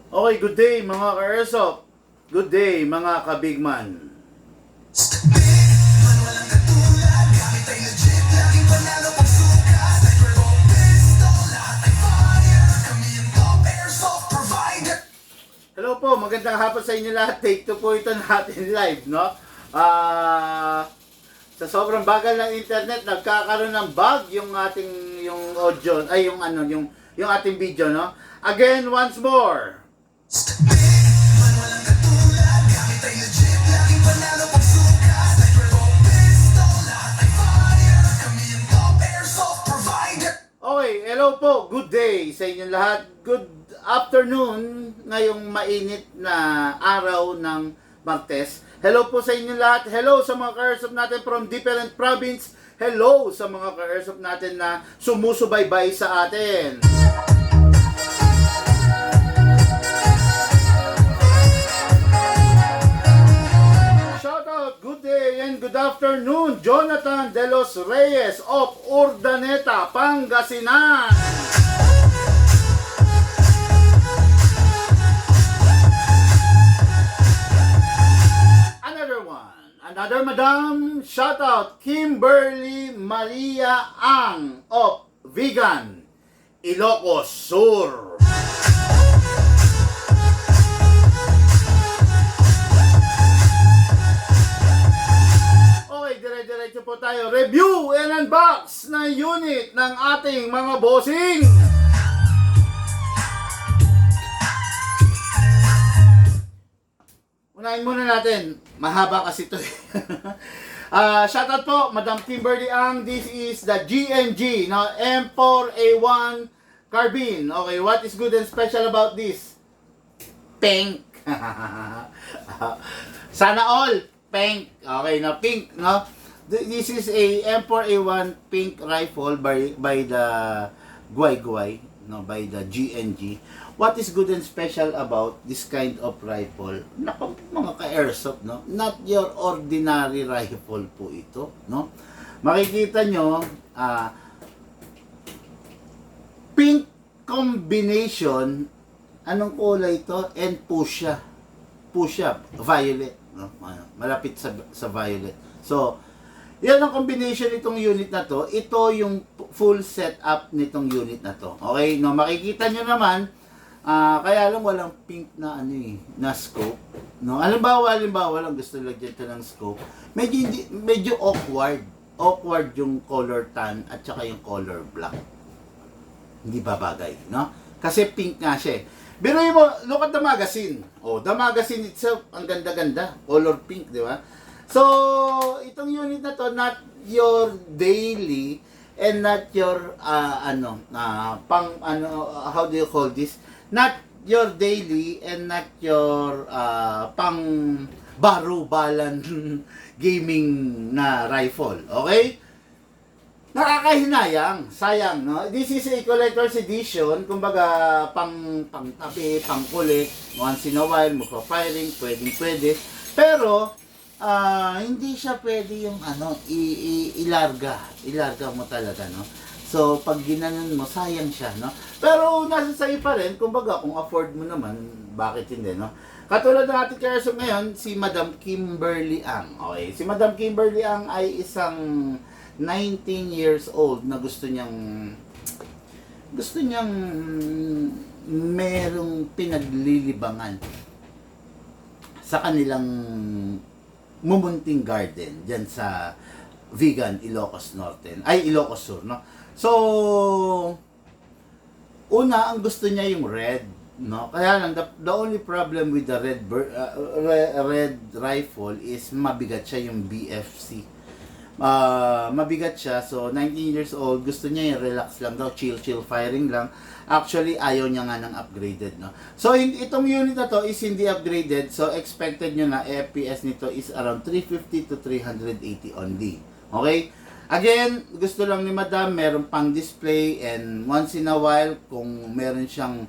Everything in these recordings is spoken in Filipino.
Okay, good day mga ka-airsoft. Good day mga ka-bigman. Hello po, magandang hapon sa inyo lahat. Take 2 po ito natin live, no? Sa sobrang bagal ng internet, nagkakaroon ng bug yung ating audio, ay yung ating video, no? Again, once more. Okay, hello po. Good day sa inyong lahat. Good afternoon ngayong mainit na araw ng Martes. Hello po sa inyong lahat. Hello sa mga ka-airsoft natin from different province. Hello sa mga ka-airsoft natin na sumusubaybay sa atin. Shoutout, good day and good afternoon, Jonathan De Los Reyes of Urdaneta, Pangasinan. Another madam, shoutout, Kimberly Maria Ang of Vegan, Ilocos Sur. Okay, dire-diretso po tayo. Review and unbox na unit ng ating mga bossing. Unahin muna natin. Mahaba kasi ito. Shoutout po, Madam Kimberly Ang. This is the GNG, no? M4A1 carbine. Okay, what is good and special about this? Pink. Sana all pink. Okay, na pink, no? This is a M4A1 pink rifle by the Guay, no, by the GNG. What is good and special about this kind of rifle? Naku, mga ka-airsoft, no? Not your ordinary rifle po ito, no? Makikita nyo, pink combination, anong kulay ito? And fuchsia. Fuchsia, violet, no? Malapit sa violet. So, yan ang combination nitong unit na to. Ito yung full setup nitong unit na to. Okay, no? Makikita nyo naman, kaya lang walang pink na na scope, no? Halimbawa lang gusto lagyan ito ng scope. Medyo awkward yung color tan at saka yung color black. Hindi babagay, no? Kasi pink nga siya. Pero look at the magazine. Oh, the magazine itself, ang ganda-ganda, color pink, di ba? So, itong unit na to, not your daily and not your how do you call this? Not your daily and not your pang barubalan gaming na rifle. Okay? Nakakahinayang, sayang, no? This is a collector's edition, kumbaga pang tabi, pang kulit, once in a while, magpa-firing, pwede. Pero, hindi siya pwede yung ilarga mo talaga, no? So, pag ginanon mo, sayang siya, no? Pero, nasa sa'yo pa rin, kumbaga, kung afford mo naman, bakit hindi, no? Katulad ng ating kaso ngayon, si Madam Kimberly Ang. Okay, si Madam Kimberly Ang ay isang 19 years old na gusto niyang merong pinaglilibangan sa kanilang mumunting garden dyan sa Vegan, Ilocos Sur, no? So, una, ang gusto niya yung red, no? Kaya lang, the only problem with the red rifle is mabigat siya yung BFC. Mabigat siya, so 19 years old, gusto niya yung relax lang daw, chill firing lang. Actually, ayaw niya nga ng upgraded, no? So, itong unit na to is hindi upgraded, so expected nyo na FPS nito is around 350 to 380 only. Okay? Again, gusto lang ni Madam, meron pang display, and once in a while, kung meron siyang,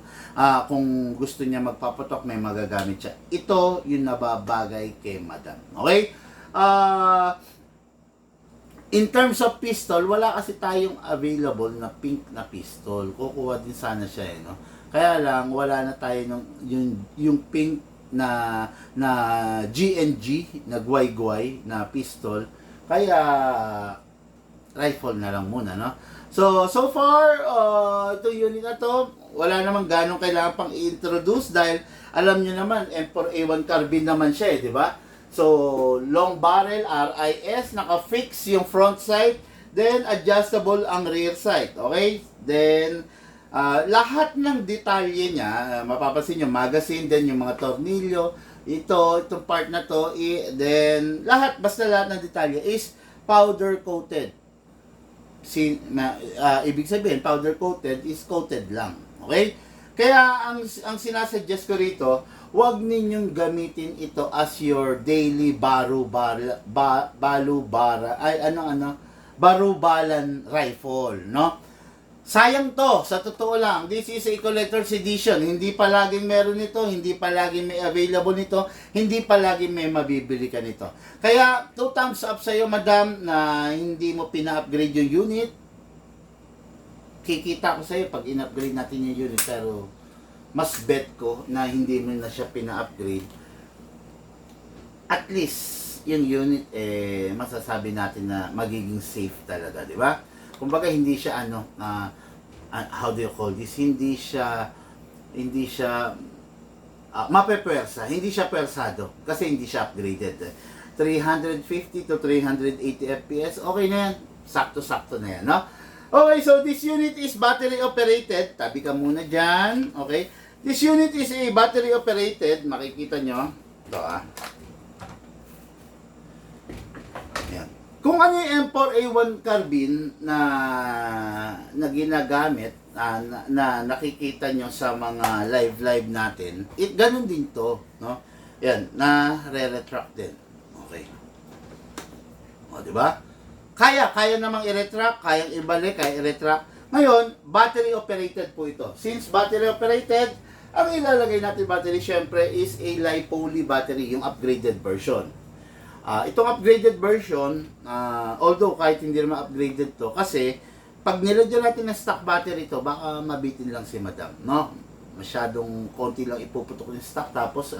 kung gusto niya magpapatok, may magagamit siya. Ito yung nababagay kay Madam. Okay? In terms of pistol, wala kasi tayong available na pink na pistol. Kukuha din sana siya, no? Kaya lang wala na tayo ng yung pink na GNG na guay-guay na pistol. Kaya rifle na lang muna, no? So far, itong unit na to, wala namang ganong kailangan pang i-introduce dahil alam nyo naman, M4A1 carbine naman siya, di ba? So, long barrel, RIS, naka-fix yung front sight, then adjustable ang rear sight, okay? Then, lahat ng detalye niya, mapapansin nyo, magazine, then yung mga tornilyo, itong part na to, then basta lahat ng detalye is powder coated. Ibig sabihin, powder coated is coated lang. Okay? Kaya ang sinasuggest ko rito, huwag ninyong gamitin ito as your daily barubalan rifle, no? Sayang to, sa totoo lang. This is a collector's edition. Hindi palaging meron nito, hindi palaging may available nito, hindi palaging may mabibili ka nito. Kaya, 2 thumbs up sa'yo, madam, na hindi mo pina-upgrade yung unit. Kikita ko sa'yo pag in-upgrade natin yung unit, pero mas bet ko na hindi mo na siya pina-upgrade. At least, yung unit, masasabi natin na magiging safe talaga, di ba? Kumbaga hindi siya how do you call this? Hindi siya mapepwersa, hindi siya pwersado kasi hindi siya upgraded. 350 to 380 FPS, okay na yan. Sakto-sakto na yan, no? Okay, so this unit is battery operated. Tabi ka muna dyan, okay? This unit is a battery operated. Makikita nyo. Ito Yan. Kung ano yung M4A1 carbine na ginagamit, na nakikita nyo sa mga live natin, ganun din to, no? Yan, na re-retract din. Okay. O, di ba? Kaya namang i-retract, kayang ibalik, kaya i-retract. Ngayon, battery operated po ito. Since battery operated, ang ilalagay natin battery syempre is a LiPo battery, yung upgraded version. Itong upgraded version, although kahit hindi naman upgraded to, kasi pag nilagyan natin ng stock battery to, baka mabitin lang si madam, no? Masyadong konti lang ipuputok yung stock, tapos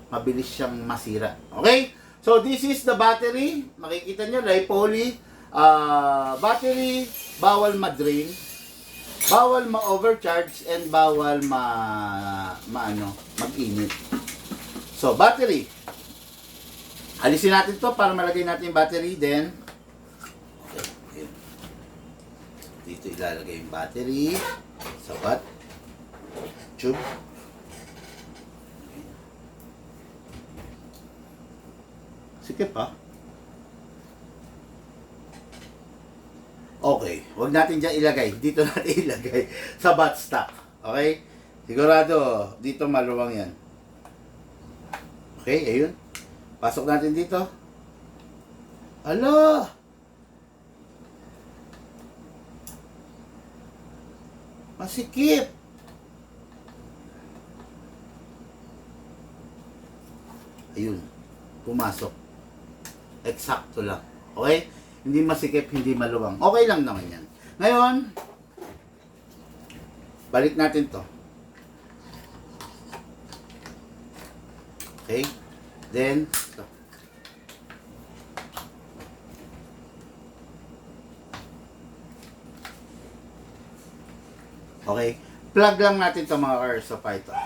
mabilis siyang masira. Okay? So this is the battery. Makikita nyo, LiPo battery, bawal ma-drain, bawal ma-overcharge, and bawal mag-init. So battery, alisin natin to para malagay natin yung battery. Then, okay, dito ilalagay yung battery sa bat tube. Sikip pa. Okay, wag natin dyan ilagay. Dito natin ilagay sa bat stock. Okay? Sigurado, dito maluwang yan. Okay, ayun. Pasok natin dito. Alo! Masikip! Ayun. Pumasok. Eksakto lang. Okay? Hindi masikip, hindi maluwang. Okay lang naman yan. Ngayon, balik natin to. Okay? Then, ito. Okay? Plug lang natin to mga cars sa Python.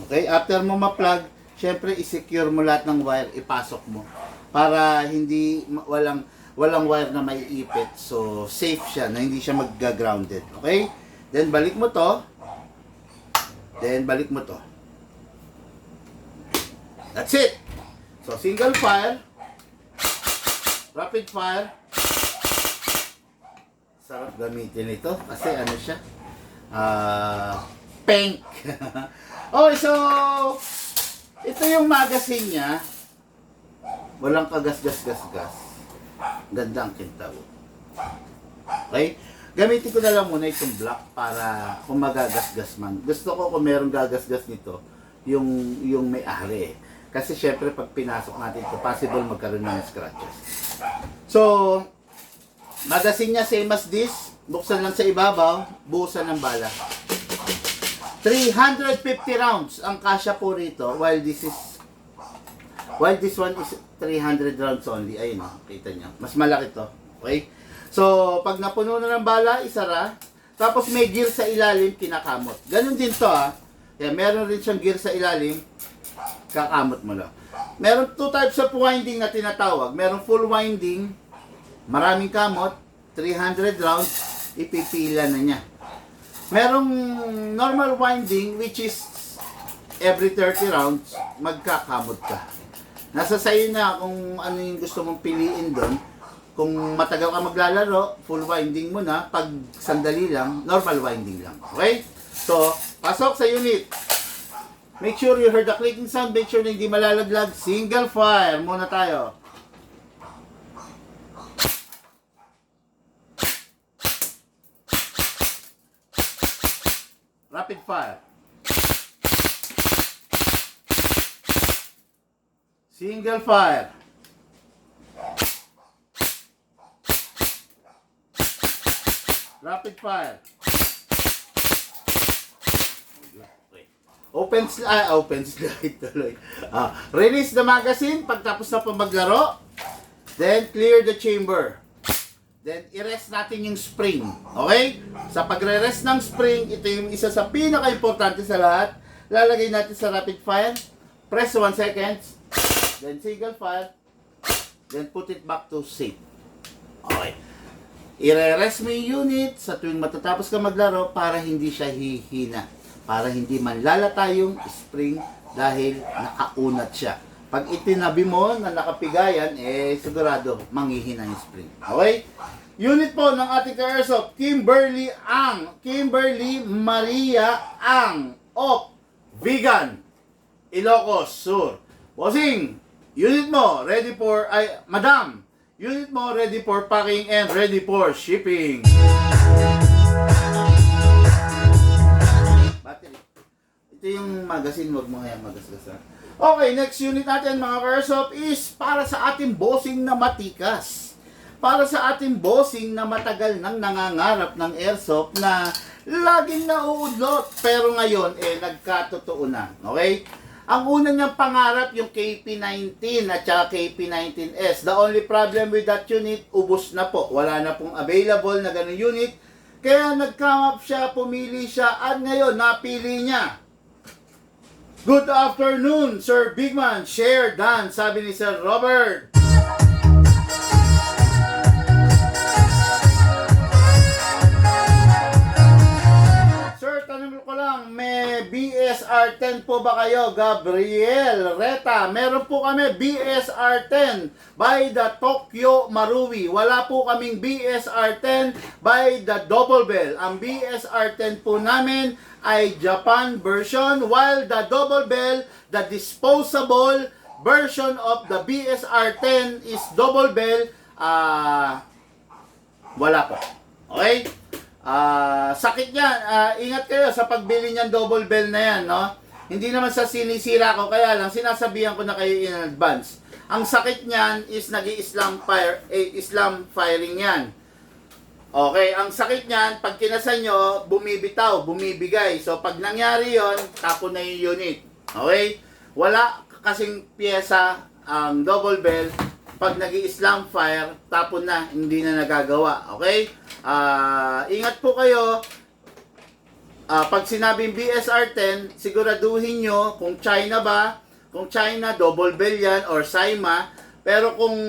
Okay? After mo ma-plug, syempre i-secure mo lahat ng wire, ipasok mo. Para hindi, walang wire na may ipit. So, safe siya, na hindi siya mag-grounded. Okay? Then, balik mo to. Then, balik mo to. That's it. So, single fire, rapid fire. Sarap gamitin ito kasi ano siya, pink. Okay, so ito yung magazine niya. Walang kagas-gas-gas-gas. Ganda ang kintaw. Okay? Gamitin ko na lang muna itong black para kung magagasgas man. Gusto ko kung merong gagasgas nito, yung may-ari. Kasi syempre pag pinasok natin ito, possible magkaroon ng scratches. So, magazine niya same as this. buksan lang sa ibabaw, buhusan ng bala. 350 rounds ang kasya po rito, while this one is 300 rounds only. Ayun, kita nyo. Mas malaki to. Okay? So, pag napuno na ng bala, isara. Tapos may gear sa ilalim, kinakamot. Ganun din to Kaya meron rin siyang gear sa ilalim, kakamot mo lang. Meron 2 types of winding na tinatawag. Meron full winding, maraming kamot, 300 rounds, ipipila na niya. Merong normal winding, which is every 30 rounds, magkakamot ka. Nasa sayo na kung ano yung gusto mong piliin doon. Kung matagal ka maglalaro, full winding mo na. Pag sandali lang, normal winding lang. Okay? So, pasok sa unit. Make sure you heard the clicking sound. Make sure na hindi malalaglag. Single fire muna tayo. Rapid fire. Single fire. Rapid fire. Open slide tuloy. Release the magazine pagtapos na po maglaro. Then clear the chamber. Then i-rest natin yung spring. Okay? Sa pagre-rest ng spring, ito yung isa sa pinaka-importante sa lahat. Lalagay natin sa rapid fire. Press 1 seconds. Then single fire. Then put it back to safe. Okay. I-rest mo yung unit sa tuwing matatapos ka maglaro para hindi siya hihina. Para hindi manlalata yung spring dahil nakaunat siya. Pag itinabi mo na nakapigayan, sigurado manghihina yung spring. Okay? Unit po ng ating ka-airsoft, Kimberly Maria Ang of Vegan, Ilocos Sur. Bossing, unit mo ready for, madam, unit mo ready for packing and ready for shipping. Battery. Ito yung magazine, wag mo nga magasgasan. Okay, next unit natin mga ka-airsoft is para sa ating bossing na matikas. Para sa ating bossing na matagal nang nangangarap ng airsoft na laging nauudlot pero ngayon nagkatotoo na. Okay? Ang una niyang pangarap yung KP19 at saka KP19S. The only problem with that unit, ubos na po. Wala na pong available na ganun unit. Kaya nag-come up siya, pumili siya at ngayon napili niya. Good afternoon, Sir Bigman. Share done, sabi ni Sir Robert. Sir, tanong ko lang, may BSR-10 po ba kayo? Gabriel Reta, meron po kami BSR-10 by the Tokyo Marui. Wala po kaming BSR-10 by the Double Bell. Ang BSR-10 po namin ay Japan version, while the Double Bell, the disposable version of the BSR-10 is Double Bell, wala po. Okay? Sakit yan. Ingat kayo sa pagbili niyan Double Bell na yan, no? Hindi naman sa sinisira ko, kaya lang sinasabihan ko na kayo in advance. Ang sakit niyan is Islam firing yan. Okay, ang sakit niyan, pag kinasan nyo, bumibitaw, bumibigay. So, pag nangyari yon, tapo na yung unit. Okay? Wala kasing pyesa ang Double Bell. Pag nag-Islam fire, tapon na, hindi na nagagawa. Okay? Ingat po kayo. Pag sinabing BSR-10, siguraduhin nyo kung China ba. Kung China, Double Bell yan, or Saima. Pero kung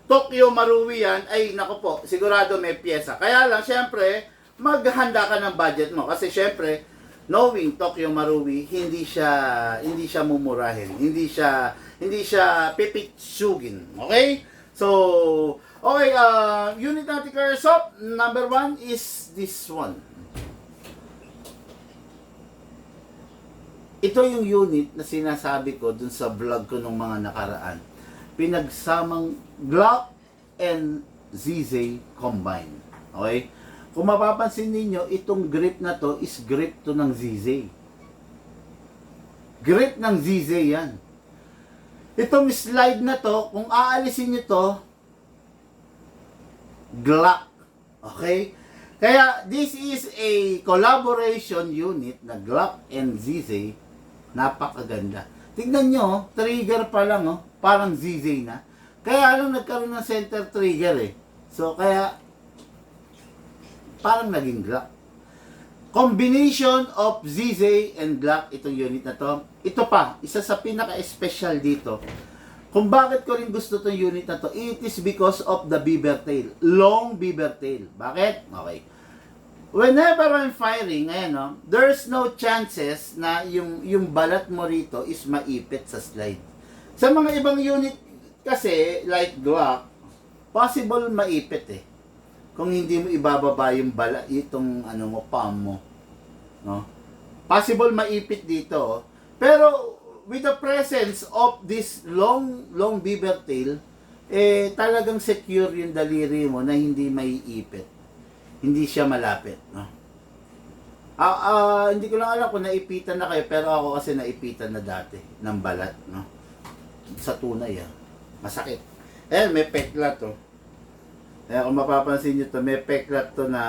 Tokyo Marui yan, ay nako po, sigurado may pyesa. Kaya lang, syempre, maghanda ka ng budget mo. Kasi syempre, knowing Tokyo Marui, hindi siya mumurahin. Hindi siya pipitsugin. Okay? So, okay, unit natin ka-airsoft, number 1 is this one. Ito yung unit na sinasabi ko dun sa vlog ko nung mga nakaraan. Pinagsamang Glock and ZZ combine. Okay? Kung mapapansin ninyo, itong grip na to is grip to ng ZZ. Grip ng ZZ yan. Itong slide na to, kung aalisin nyo to, Glock. Okay? Kaya this is a collaboration unit na Glock and ZZ. Napakaganda. Tignan nyo, trigger pa lang, oh, parang ZZ na. Kaya lang nagkaroon ng center trigger eh. So kaya parang naging Glock. Combination of ZZ and Glock itong unit na to. Ito pa, isa sa pinaka-special dito. Kung bakit ko rin gusto itong unit na to, it is because of the beaver tail. Long beaver tail. Bakit? Okay. Whenever I'm firing, ayan, no, there's no chances na yung balat mo rito is maipit sa slide. Sa mga ibang unit kasi, like Glock, possible maipit eh. Kung hindi mo ibababa yung balat, itong palm mo. No? Possible maipit dito. Pero with the presence of this long beaver tail, talagang secure yung daliri mo na hindi maiipit. Hindi siya malapit, no? Hindi ko lang alam kung naipitan na kayo, pero ako kasi naipitan na dati ng balat, no? Sa tunay, masakit. May peklat to. Kung mapapansin nyo to, may peklat to na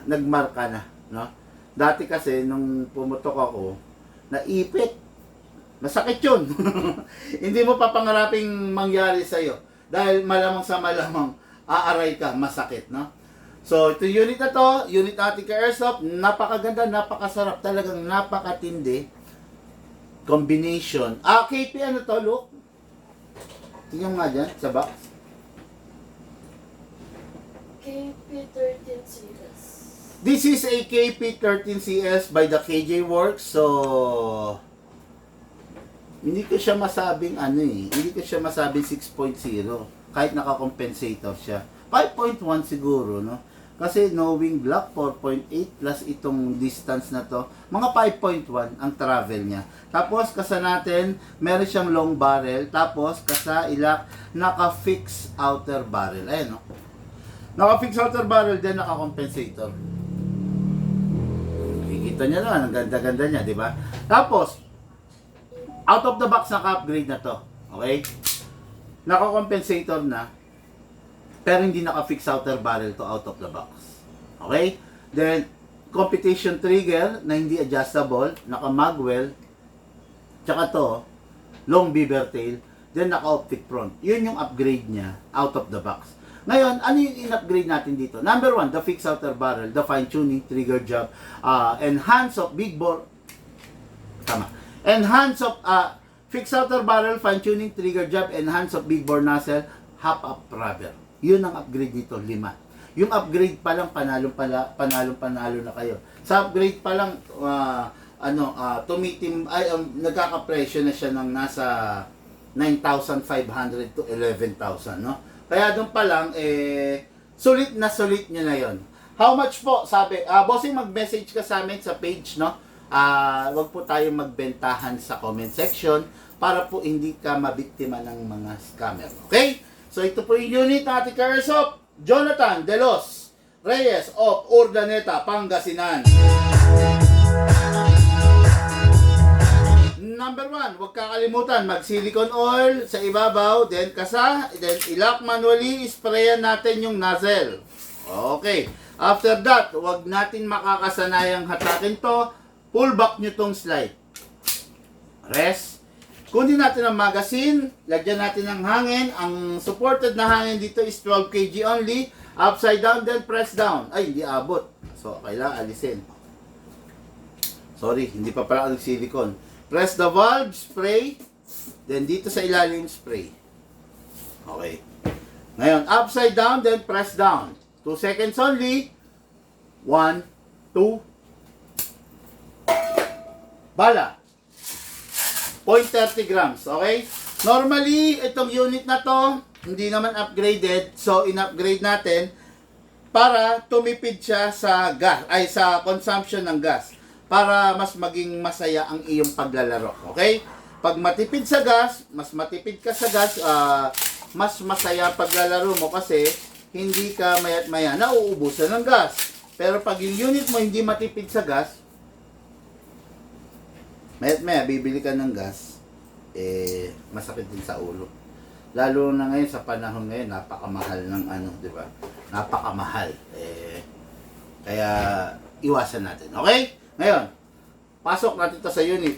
nagmarka na, no? Dati kasi nung pumutok ako, naipit. Masakit yun. Hindi mo papangaraping mangyari sa'yo. Dahil malamang sa malamang, aaray ka, masakit, no? So, ito unit na to, unit natin ka Airsoft, napakaganda, napakasarap, talagang napakatindi. Combination. KP ano to, look? Tingnan nga dyan, sa box. KP13CS. This is a KP13CS by the KJ Works, so hindi ko siya masabing hindi ko siya masabing 6.0 kahit naka-compensator siya. 5.1 siguro, no? Kasi knowing Glock 4.8 plus itong distance na to, mga 5.1 ang travel niya. Tapos kasa natin, meron siyang long barrel, tapos kasa ilak naka-fix outer barrel. Ayan, no? Naka-fix outer barrel din, naka-compensator. Kikita niya naman, ang ganda-ganda niya, di ba? Tapos out of the box naka-upgrade na to. Okay? Naka-compensator na. Pero hindi naka-fix outer barrel to out of the box. Okay? Then, competition trigger na hindi adjustable. Naka-magwell. Tsaka to, long beaver tail. Then, naka-optic front. Yun yung upgrade niya out of the box. Ngayon, ano yung in-upgrade natin dito? Number 1, the fix outer barrel, the fine-tuning, trigger job, enhance of big bore. Tama. Enhance of fix outer barrel, fine-tuning, trigger job, enhance of big bore nozzle, half-up rubber. Yun ang upgrade nito, 5. Yung upgrade pa lang, panalong-panalo na kayo. Sa upgrade pa lang, nagkakapresyo na siya ng nasa 9,500 to 11,000, no? Kaya doon pa lang, sulit nyo na yon. How much po? Sabi, bossing, mag-message ka sa amin sa page, no? Wag po tayong magbentahan sa comment section para po hindi ka mabiktima ng mga scammer. Okay? So ito po yung unit natin ka Airsoft, Jonathan De Los Reyes of Urdaneta, Pangasinan. Number 1, huwag kakalimutan, mag-silicone oil sa ibabaw, then kasa, then ilak manually, sprayan natin yung nozzle. Okay. After that, huwag natin makakasanayang hatakin to, pull back nyo tong slide. Rest. Kunin natin ang magazine, lagyan natin ng hangin. Ang supported na hangin dito is 12 kg only. Upside down, then press down. Ay, hindi abot. So, kailangan alisin. Sorry, hindi pa pala silicone. Press the valve, spray. Then dito sa ilalim, spray. Okay. Ngayon, upside down, then press down. 2 seconds only. 1, 2. Bala. 0.30 grams, okay? Normally, itong unit na to, hindi naman upgraded. So, in-upgrade natin para tumipid siya sa gas, ay sa consumption ng gas. Para mas maging masaya ang iyong paglalaro, okay? Pag matipid sa gas, mas matipid ka sa gas, mas masaya ang paglalaro mo kasi hindi ka maya't maya nauubusan ng gas. Pero pag yung unit mo hindi matipid sa gas, maya't maya, bibili ka ng gas, masakit din sa ulo. Lalo na ngayon, sa panahon ngayon, napakamahal ng di ba? Napakamahal. Kaya, iwasan natin. Okay? Ngayon, pasok natin to sa unit.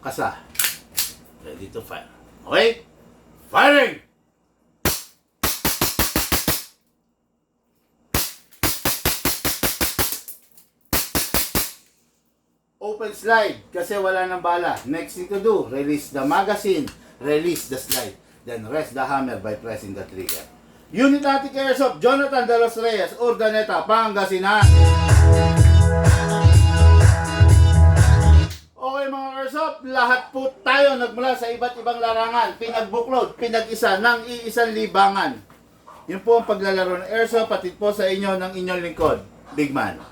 Kasa. Ready to fire. Okay? Firing! Open slide kasi wala ng bala. Next thing to do, release the magazine, release the slide, then rest the hammer by pressing the trigger. Unit Attic Airsoft, Jonathan De Los Reyes, Urdaneta, Pangasinan. Okay mga Airsoft, lahat po tayo nagmula sa iba't ibang larangan, pinagbuklod, pinag-isa ng iisang libangan. Yun po ang paglalaro ng Airsoft, patid po sa inyo ng inyong lingkod, Big Man.